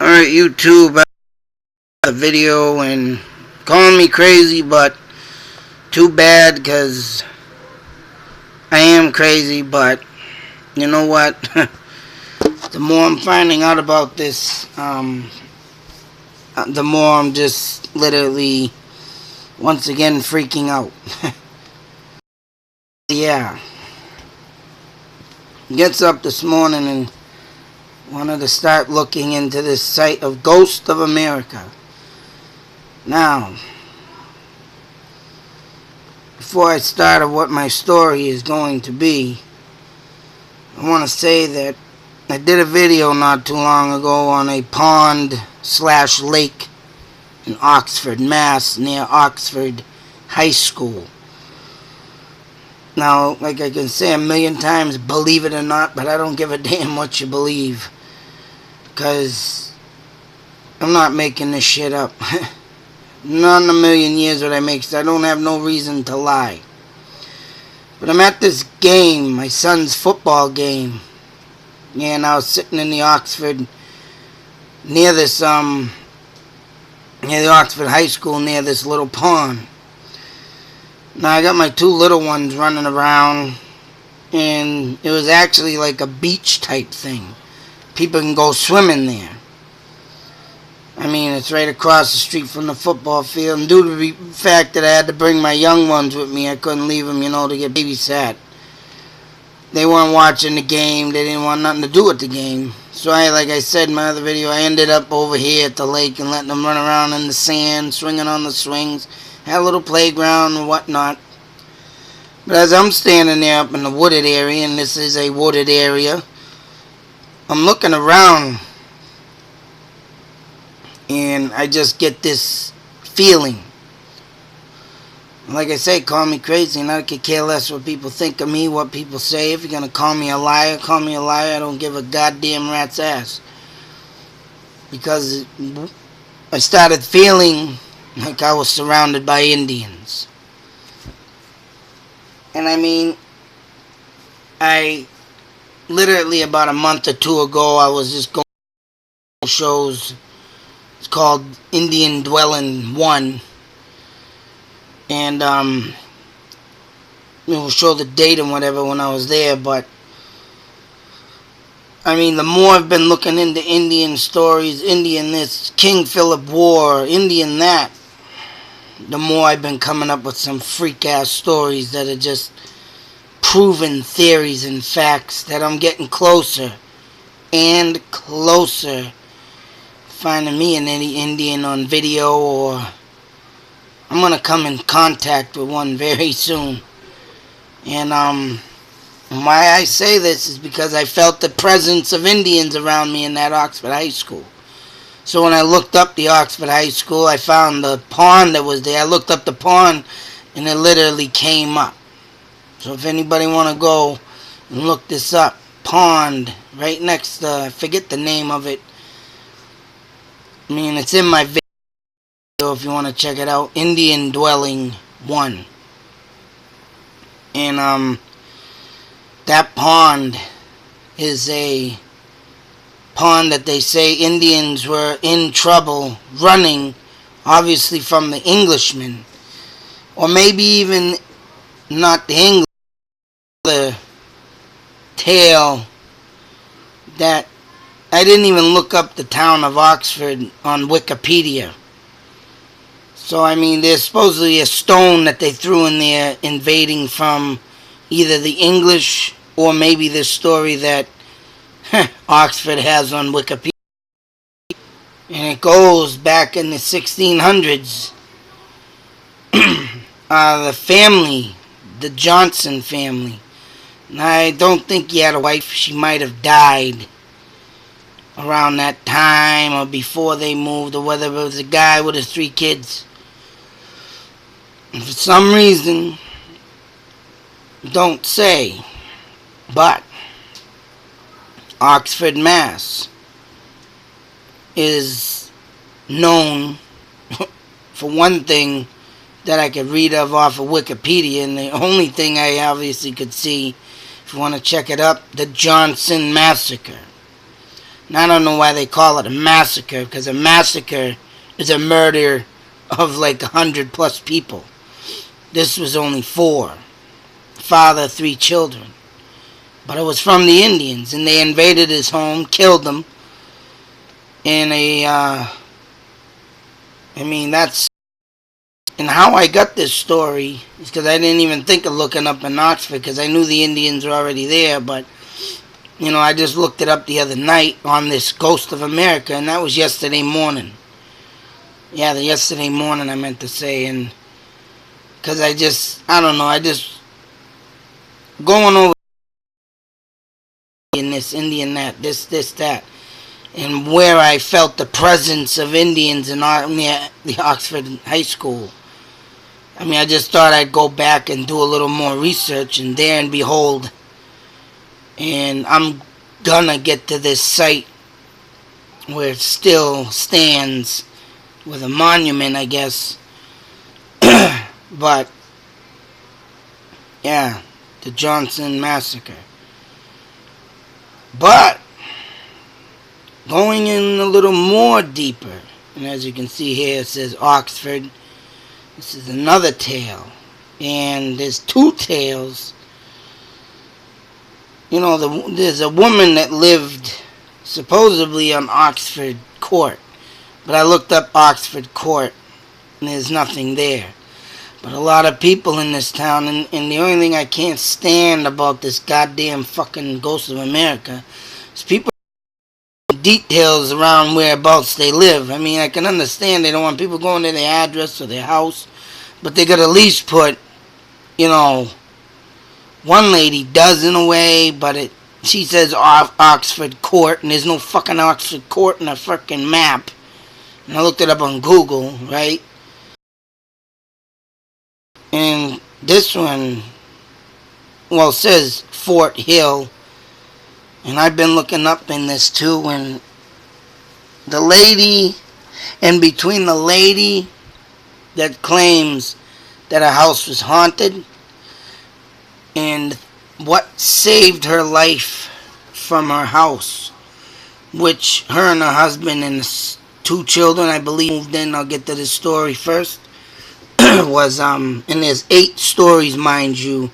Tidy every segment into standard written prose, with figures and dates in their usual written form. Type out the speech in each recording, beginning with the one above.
Alright, YouTube, a video and calling me crazy, but too bad because I am crazy, but you know what? The more I'm finding out about this, the more I'm just literally once again freaking out. Yeah. Gets up this morning and wanted to start looking into this site of Ghost of America. Now, before I start of what my story is going to be, I want to say that I did a video not too long ago on a pond/lake in Oxford, Mass, near Oxford High School. Now, like I can say a million times, believe it or not, but I don't give a damn what you believe, because I'm not making this shit up. Not in a million years would I make, so I don't have no reason to lie. But I'm at this game, my son's football game. Yeah, and I was sitting in the Oxford, near this, near the Oxford High School, near this little pond. Now, I got my two little ones running around, and it was actually like a beach type thing. People can go swimming there. I mean, it's right across the street from the football field, and due to the fact that I had to bring my young ones with me, I couldn't leave them, to get babysat. They weren't watching the game, they didn't want nothing to do with the game. So like I said in my other video, I ended up over here at the lake and letting them run around in the sand, swinging on the swings. Had a little playground and whatnot. But as I'm standing there up in the wooded area, and this is a wooded area, I'm looking around, and I just get this feeling. Like I say, call me crazy, and I could care less what people think of me, what people say. If you're going to call me a liar, call me a liar. I don't give a goddamn rat's ass. Because I started feeling like I was surrounded by Indians. And I mean, I literally about a month or two ago, I was just going to shows. It's called Indian Dwelling 1. And we'll show the date and whatever when I was there. But I mean, the more I've been looking into Indian stories, Indian this, King Philip War, Indian that, the more I've been coming up with some freak-ass stories that are just proven theories and facts that I'm getting closer and closer finding me and any Indian on video, or I'm going to come in contact with one very soon. And why I say this is because I felt the presence of Indians around me in that Oxford High School. So when I looked up the Oxford High School, I found the pond that was there. I looked up the pond, and it literally came up. So if anybody want to go and look this up, pond, right next to, I forget the name of it. I mean, it's in my video if you want to check it out. Indian Dwelling 1. And that pond is a pond that they say Indians were in trouble running, obviously from the Englishmen, or maybe even not the English, the tale that I didn't even look up the town of Oxford on Wikipedia. So I mean, there's supposedly a stone that they threw in there invading from either the English or maybe this story that Oxford has on Wikipedia. And it goes back in the 1600s. The family, the Johnson family. And I don't think he had a wife. She might have died around that time or before they moved, or whether it was a guy with his 3 kids. And for some reason, don't say, but Oxford, Mass is known for one thing that I could read off of Wikipedia, and the only thing I obviously could see, if you want to check it up, the Johnson Massacre. And I don't know why they call it a massacre, because a massacre is a murder of like 100 plus people. This was only 4. Father, 3 children. But it was from the Indians, and they invaded his home, killed him. And that's... And how I got this story is because I didn't even think of looking up in Oxford, because I knew the Indians were already there, but, I just looked it up the other night on this Ghost of America, and that was yesterday morning. Yeah, yesterday morning I meant to say, and because I just going over in this Indian that, this, that, and where I felt the presence of Indians in the Oxford High School. I just thought I'd go back and do a little more research, and there and behold, and I'm gonna get to this site where it still stands with a monument, I guess. But, yeah, the Johnson Massacre. But, going in a little more deeper, and as you can see here, it says Oxford. This is another tale. And there's 2 tales. There's a woman that lived supposedly on Oxford Court. But I looked up Oxford Court, and there's nothing there. But a lot of people in this town, and the only thing I can't stand about this goddamn fucking Ghost of America is people details around whereabouts they live. I can understand they don't want people going to their address or their house, but they gotta at least put, one lady does in a way, but she says Oxford Court, and there's no fucking Oxford Court in a fucking map. And I looked it up on Google, right? And this one, it says Fort Hill. And I've been looking up in this too, and the lady, and between the lady that claims that her house was haunted and what saved her life from her house, which her and her husband and 2 children, I believe, moved in. I'll get to this story first. Was and there's 8 stories, mind you.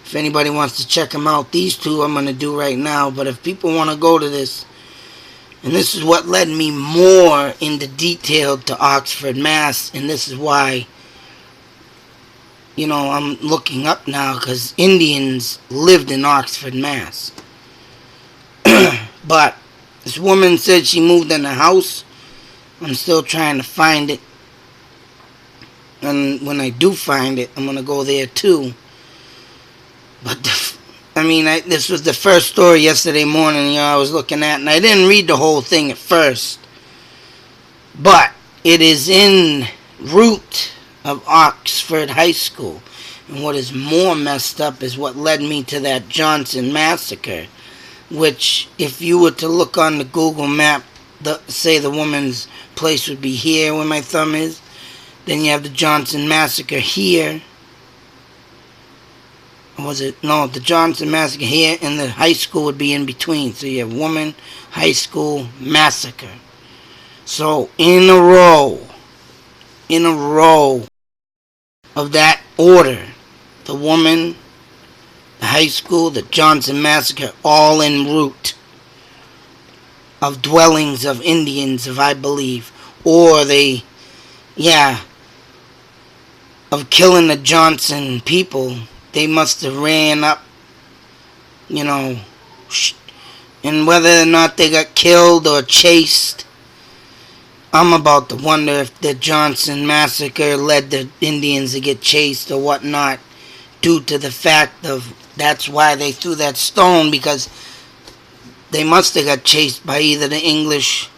If anybody wants to check them out, these 2 I'm going to do right now. But if people want to go to this, and this is what led me more into detail to Oxford, Mass. And this is why, I'm looking up now, because Indians lived in Oxford, Mass. But this woman said she moved in a house. I'm still trying to find it. And when I do find it, I'm going to go there too. But, this was the first story yesterday morning, I was looking at. And I didn't read the whole thing at first. But it is in route of Oxford High School. And what is more messed up is what led me to that Johnson Massacre. Which, if you were to look on the Google map, say the woman's place would be here where my thumb is. Then you have the Johnson Massacre here. The Johnson Massacre here, and the high school would be in between. So you have woman, high school, massacre. So in a row of that order, the woman, the high school, the Johnson Massacre, all en route of dwellings of Indians, if I believe. Or of killing the Johnson people. They must have ran up, and whether or not they got killed or chased, I'm about to wonder if the Johnson Massacre led the Indians to get chased or whatnot, due to the fact of that's why they threw that stone, because they must have got chased by either the English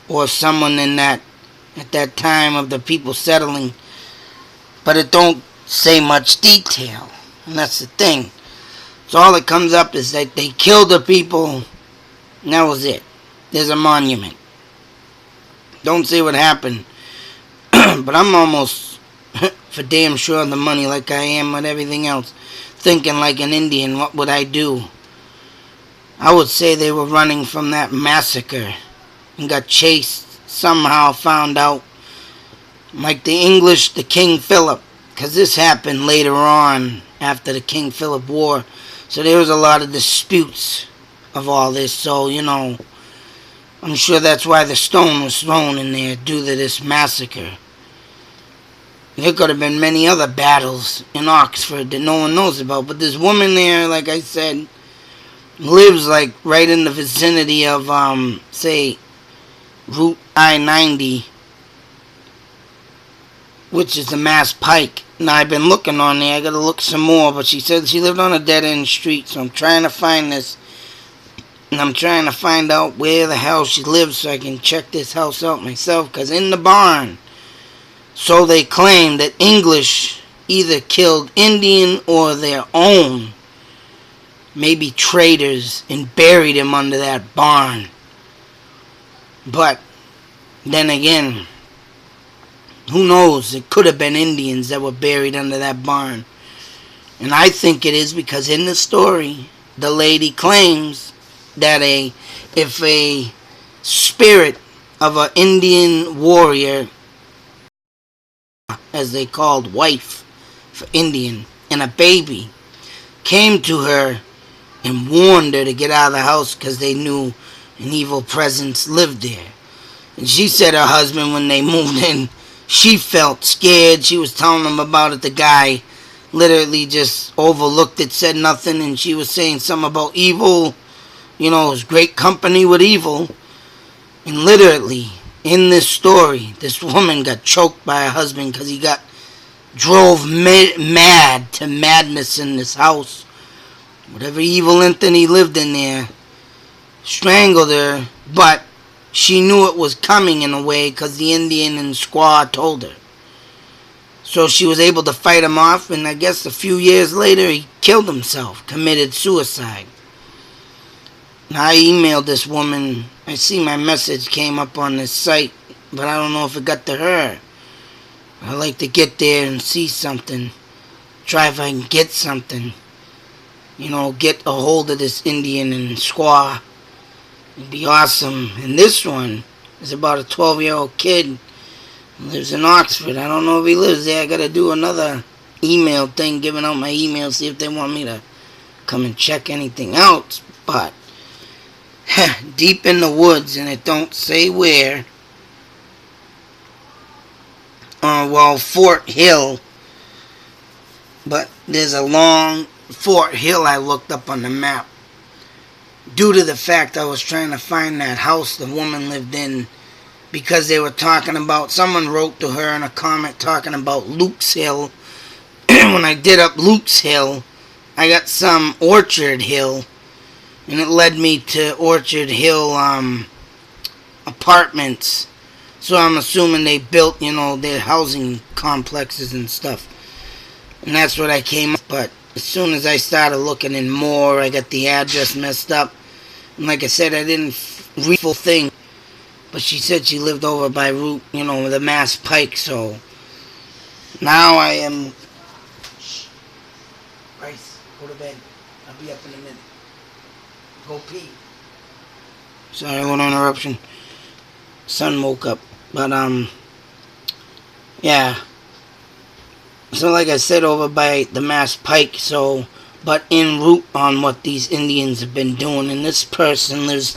or someone at that time of the people settling. But it don't say much detail. And that's the thing. So all that comes up is that they killed the people, and that was it. There's a monument. Don't say what happened. But I'm almost for damn sure on the money, like I am with everything else. Thinking like an Indian, what would I do? I would say they were running from that massacre. and got chased, somehow found out, like the English, the King Philip, because this happened later on after the King Philip War. So there was a lot of disputes of all this. So, I'm sure that's why the stone was thrown in there due to this massacre. There could have been many other battles in Oxford that no one knows about. But this woman there, like I said, lives like right in the vicinity of, say, Route I-90, which is the Mass Pike. Now, I've been looking on there. I gotta look some more. But she said she lived on a dead-end street. So I'm trying to find this. And I'm trying to find out where the hell she lives so I can check this house out myself. Because in the barn, so they claim that English either killed Indian or their own, maybe traders, and buried him under that barn. But then again, who knows? It could have been Indians that were buried under that barn. And I think it is because in the story, the lady claims that if a spirit of an Indian warrior, as they called wife for Indian, and a baby, came to her and warned her to get out of the house because they knew an evil presence lived there. And she said her husband, when they moved in, she felt scared. She was telling them about it. The guy literally just overlooked it, said nothing, and she was saying something about evil. It was great company with evil. And literally, in this story, this woman got choked by her husband because he drove mad to madness in this house. Whatever evil entity lived in there strangled her, but she knew it was coming in a way because the Indian and squaw told her. So she was able to fight him off, and I guess a few years later he killed himself, committed suicide. Now, I emailed this woman. I see my message came up on this site, but I don't know if it got to her. I like to get there and see something. Try if I can get something. Get a hold of this Indian and squaw. It'd be awesome. And this one is about a 12-year-old kid who lives in Oxford. I don't know if he lives there. I gotta do another email thing, giving out my email, see if they want me to come and check anything out. But deep in the woods, and it don't say where. Fort Hill. But there's a long Fort Hill I looked up on the map. Due to the fact I was trying to find that house the woman lived in. Because they were talking about, someone wrote to her in a comment talking about Luke's Hill. When I did up Luke's Hill, I got some Orchard Hill. And it led me to Orchard Hill apartments. So I'm assuming they built, their housing complexes and stuff. And that's what I came up. But as soon as I started looking in more, I got the address messed up. And like I said, I didn't read the full thing. But she said she lived over by Route, the Mass Pike. So now I am... Bryce, go to bed. I'll be up in a minute. Go pee. Sorry, a little interruption. Son woke up. But, yeah. So, like I said, over by the Mass Pike, but en route on what these Indians have been doing. And this person lives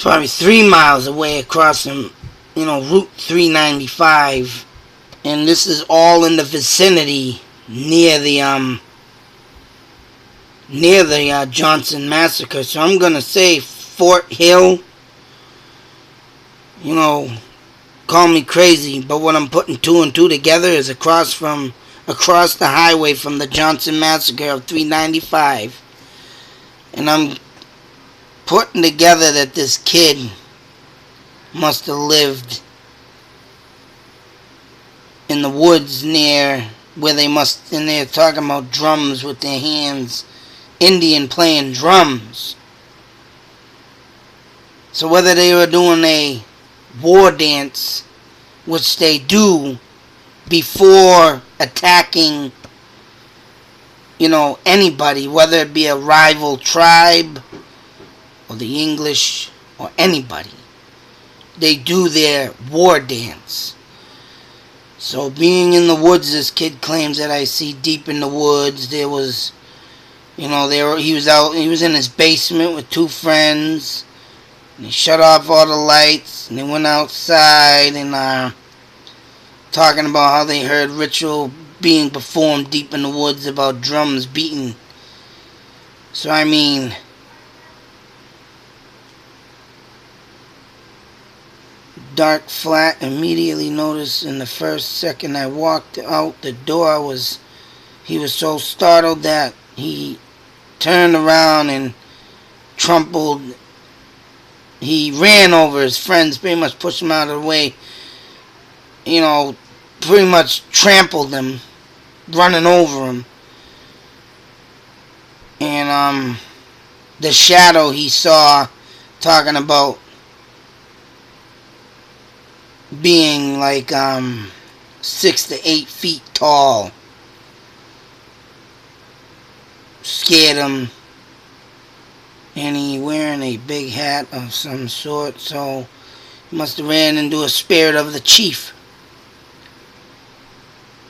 probably 3 miles away across from, Route 395. And this is all in the vicinity near the Johnson Massacre. So I'm going to say Fort Hill. Call me crazy, but what I'm putting 2 and 2 together is across the highway from the Johnson Massacre of 395. And I'm putting together that this kid must have lived in the woods near where and they're talking about drums with their hands, Indian playing drums. So whether they were doing a war dance, which they do before attacking, anybody, whether it be a rival tribe or the English or anybody. They do their war dance. So being in the woods, this kid claims that I see deep in the woods. There was, he was in his basement with two friends. And they shut off all the lights and they went outside and talking about how they heard ritual being performed deep in the woods about drums beating. So I mean, dark flat, immediately noticed in the first second I walked out the door he was so startled that he turned around and trampled. He ran over his friends, pretty much pushed them out of the way, pretty much trampled them, running over them. And the shadow he saw, talking about being like 6 to 8 feet tall, scared him. And he wearing a big hat of some sort, so he must have ran into a spirit of the chief.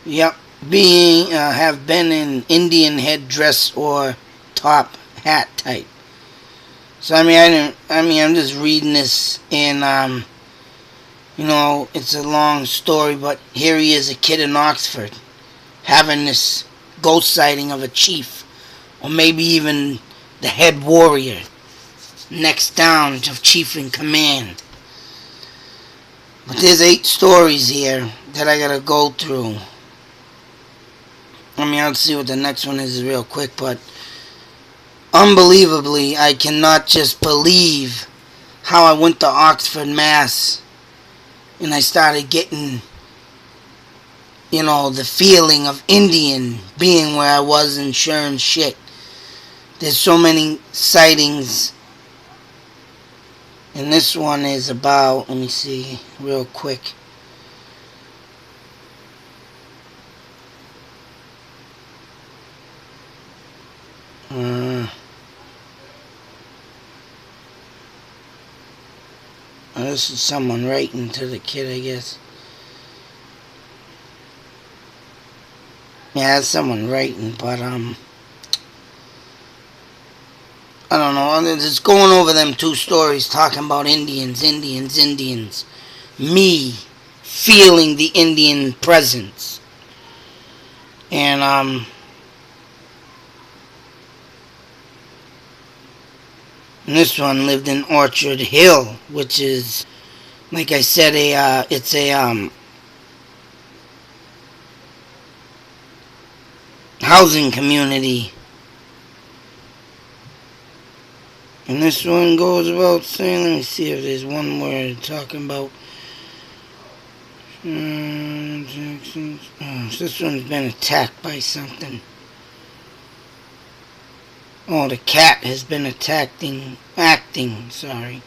Yep, have been in Indian headdress or top hat type. So I'm just reading this, and it's a long story, but here he is, a kid in Oxford, having this ghost sighting of a chief, or maybe even the head warrior, next down of chief in command. But there's 8 stories here that I gotta go through. I'll see what the next one is real quick, but unbelievably, I cannot just believe how I went to Oxford, Mass, and I started getting, the feeling of Indian being where I was and sharing shit. There's so many sightings. And this one is about, let me see real quick. This is someone writing to the kid, I guess. Yeah, it's someone writing, but I don't know. Just going over them 2 stories, talking about Indians. Me feeling the Indian presence. And this one lived in Orchard Hill, which is, like I said, it's a housing community. And this one goes about saying, let me see if there's one word talking about. This one's been attacked by something. Oh, the cat has been acting, sorry.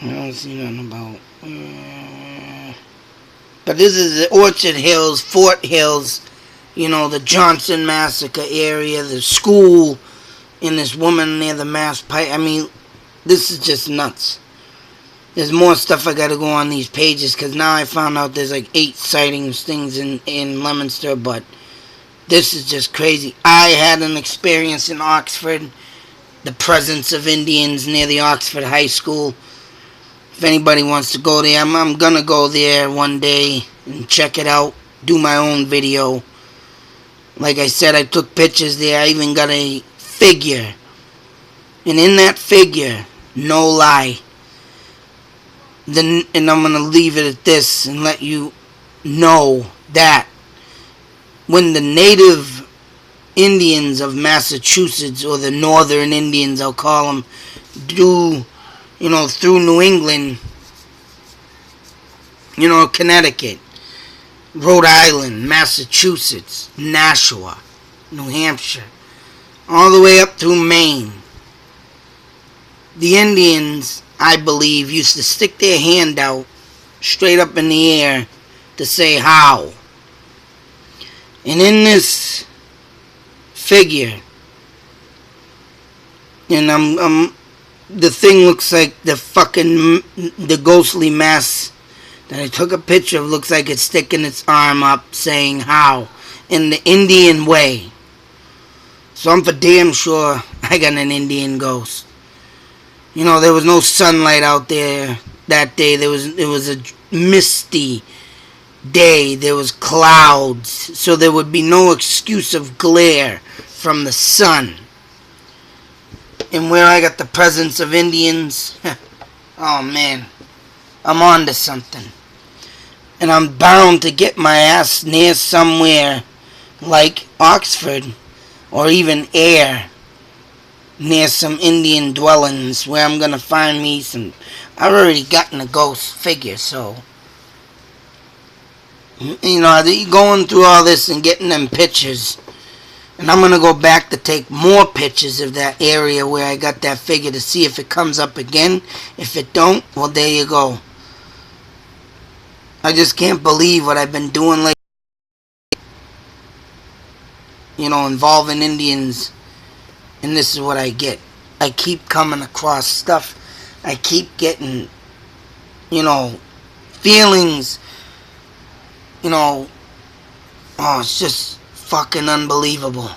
I don't see nothing about. But this is the Orchard Hills, Fort Hills, the Johnson Massacre area, the school, and this woman near the Mass Pike. This is just nuts. There's more stuff I gotta go on these pages, because now I found out there's like 8 sightings things in Leominster, but this is just crazy. I had an experience in Oxford, the presence of Indians near the Oxford High School. If anybody wants to go there, I'm gonna go there one day and check it out, do my own video. Like I said, I took pictures there. I even got a figure. And in that figure, no lie, and I'm going to leave it at this and let you know that when the native Indians of Massachusetts, or the northern Indians, I'll call them, do, through New England, Connecticut, Rhode Island, Massachusetts, Nashua, New Hampshire, all the way up through Maine. The Indians, I believe, used to stick their hand out straight up in the air to say how. And in this figure, And the thing looks like the ghostly mass that I took a picture of looks like it's sticking its arm up saying how in the Indian way. So I'm for damn sure I got an Indian ghost. You know, there was no sunlight out there that day. It was a misty day. There was clouds, so there would be no excuse of glare from the sun. And where I got the presence of Indians, oh man, I'm on to something. And I'm bound to get my ass near somewhere like Oxford or even Ayr, near some Indian dwellings where I'm gonna find me some. I've already gotten a ghost figure, so you know, going through all this and getting them pictures, and I'm gonna go back to take more pictures of that area where I got that figure to see if it comes up again. If it don't, well, there you go. I just can't believe what I've been doing lately. You know, involving Indians. And this is what I get. I keep coming across stuff. I keep getting, you know, feelings. You know, oh, it's just fucking unbelievable.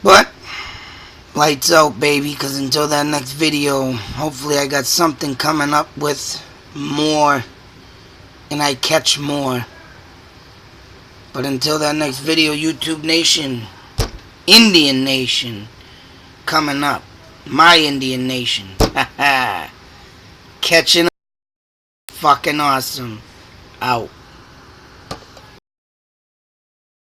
But, lights out, baby, because until that next video, hopefully I got something coming up with more, and I catch more. But until that next video, YouTube Nation, Indian Nation, coming up. My Indian Nation. Catching up. Fucking awesome. Out.